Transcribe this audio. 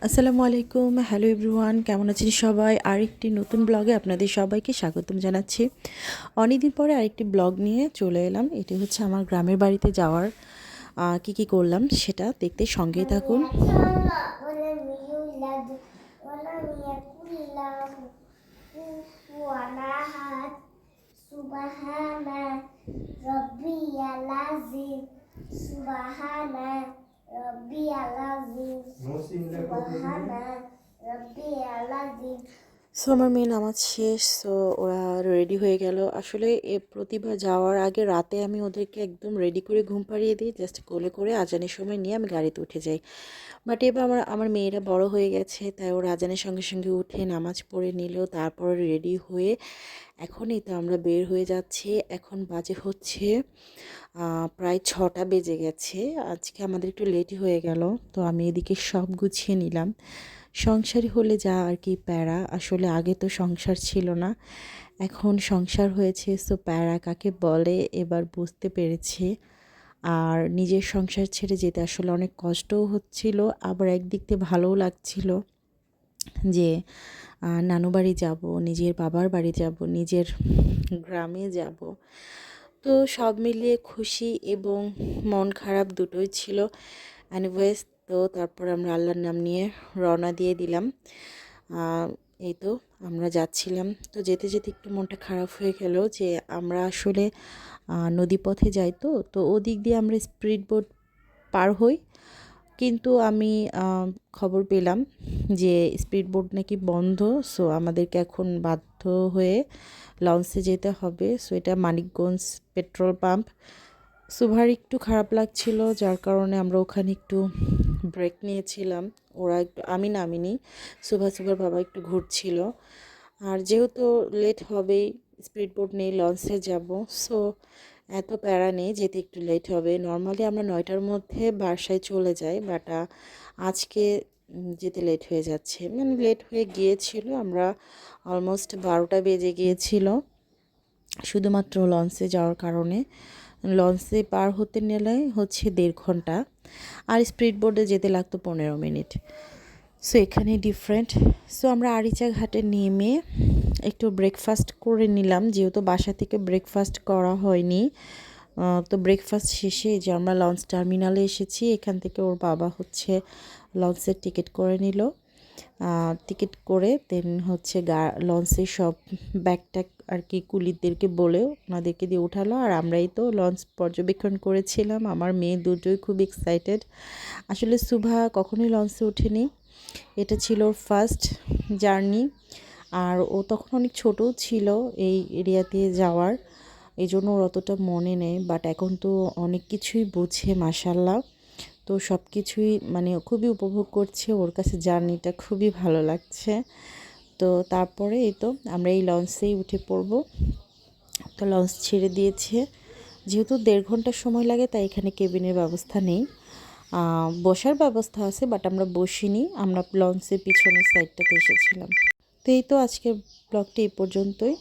আসসালামু আলাইকুম, hello everyone, কেমন আছেন সবাই? আরেকটি নতুন ব্লগে আপনাদের সবাইকে স্বাগতম জানাচ্ছি। অনেকদিন পরে আরেকটি ব্লগ নিয়ে চলে এলাম। এটি হচ্ছে আমার গ্রামের বাড়িতে যাওয়ার কি করলাম সেটা দেখতে সঙ্গেই থাকুন। সো আমার মেয়ে নামাজ শেষ, সো ওরা রেডি হয়ে গেল। আসলে প্রতিবার যাওয়ার আগে রাতে আমি ওদেরকে একদম রেডি করে ঘুম পাড়িয়ে দিই, জাস্ট কোলে করে আজানের সময় নিয়ে আমি গাড়িতে উঠে যাই। বাট এবার আমার মেয়েরা বড় হয়ে গেছে, তাই ওরা আজানের সঙ্গে সঙ্গে উঠে নামাজ পড়ে নিল, তারপর রেডি হয়ে এখনই তো আমরা বের হয়ে যাচ্ছি। এখন বাজে হচ্ছে প্রায় 6টা বেজে গেছে। আজকে আমাদের একটু লেটই হয়ে গেল, তো আমি এদিকে সব গুছিয়ে নিলাম। সংসারী হলে যা আর কি প্যারা, আসলে আগে তো সংসার ছিল না, এখন সংসার হয়েছে, সো প্যারা কাকে বলে এবার বুঝতে পেরেছি। আর নিজের সংসার ছেড়ে যেতে আসলে অনেক কষ্টও হচ্ছিল, আবার একদিক দিয়ে ভালোও লাগছিল যে নানু বাড়ি যাব, নিজের বাবার বাড়ি যাব, নিজের গ্রামে যাব। তো সব মিলিয়ে খুশি এবং মন খারাপ দুটোই ছিল। অ্যানিওয়েজ, তো তারপর আমরা আল্লাহর নাম নিয়ে রওনা দিয়ে দিলাম। এই তো আমরা যাচ্ছিলাম, তো যেতে যেতে একটু মনটা খারাপ হয়ে গেল যে আমরা আসলে নদীপথে যাই, তো ওদিক দিয়ে আমরা স্পিড বোট পার হই, কিন্তু আমি খবর পেলাম যে স্পিড বোট নাকি বন্ধ। সো আমাদেরকে এখন বাধ্য হয়ে লঞ্চে যেতে হবে। সো এটা মানিকগঞ্জ পেট্রোল পাম্প। সুভার একটু খারাপ লাগছিল, যার কারণে আমরা ওখানে একটু ব্রেক নিয়েছিলাম। ওরা একটু, আমি নামিনি, সুভার বাবা একটু ঘুরছিল। আর যেহেতু লেট হবেই, স্পিড বোট নেই, লঞ্চে যাব, সো এত প্যারা নেই, যেতে একটু লেট হবে। নর্মালি আমরা 9টার মধ্যে বাসায় চলে যাই, বাট আজকে যেতে লেট হয়ে যাচ্ছে, মানে লেট হয়ে গিয়েছিল। আমরা অলমোস্ট 12টা বেজে গিয়েছিল শুধুমাত্র লঞ্চে যাওয়ার কারণে। লঞ্চে পার হতে নিলে হচ্ছে 1.5 ঘন্টা, আর স্পিড বোটে যেতে লাগতো 15 মিনিট। সো এখানে ডিফারেন্ট। সো আমরা আরিচা ঘাটে নেমে একটু ব্রেকফাস্ট করে নিলাম, যেহেতু বাসা থেকে ব্রেকফাস্ট করা হয়নি। তো ব্রেকফাস্ট শেষে যে আমরা লঞ্চ টার্মিনালে এসেছি, এখান থেকে ওর বাবা হচ্ছে লঞ্চের টিকিট করে নিল। টিকিট করে দেন হচ্ছে লঞ্চের সব ব্যাগট্যাগ আর কি কুলিদেরকে বলে ওনাদেরকে দিয়ে উঠালো। আর আমরাই তো লঞ্চ পর্যবেক্ষণ করেছিলাম। আমার মেয়ে দুটোই খুব এক্সাইটেড। আসলে সুভা কখনোই লঞ্চে ওঠেনি, এটা ছিল ওর ফার্স্ট জার্নি। আর ও তখন অনেক ছোটও ছিল এই এরিয়াতে যাওয়ার, এই জন্য ওর অতটা মনে নেই। বাট এখন তো অনেক কিছুই বোঝে মাশাল্লাহ। তো সব কিছুই মানে খুবই উপভোগ করছে, ওর কাছে জার্নিটা খুবই ভালো লাগছে। তো তারপরে এই তো আমরা এই লঞ্চেই উঠে পড়ব। তো লঞ্চ ছেড়ে দিয়েছে, যেহেতু 1.5 ঘন্টা সময় লাগে, তাই এখানে কেবিনের ব্যবস্থা নেই। বসার ব্যবস্থা আছে, বাট আমরা বসিনি, আমরা লঞ্চের পিছনের সাইডটাতে এসেছিলাম। তো এই তো আজকের ব্লগটি এই পর্যন্তই।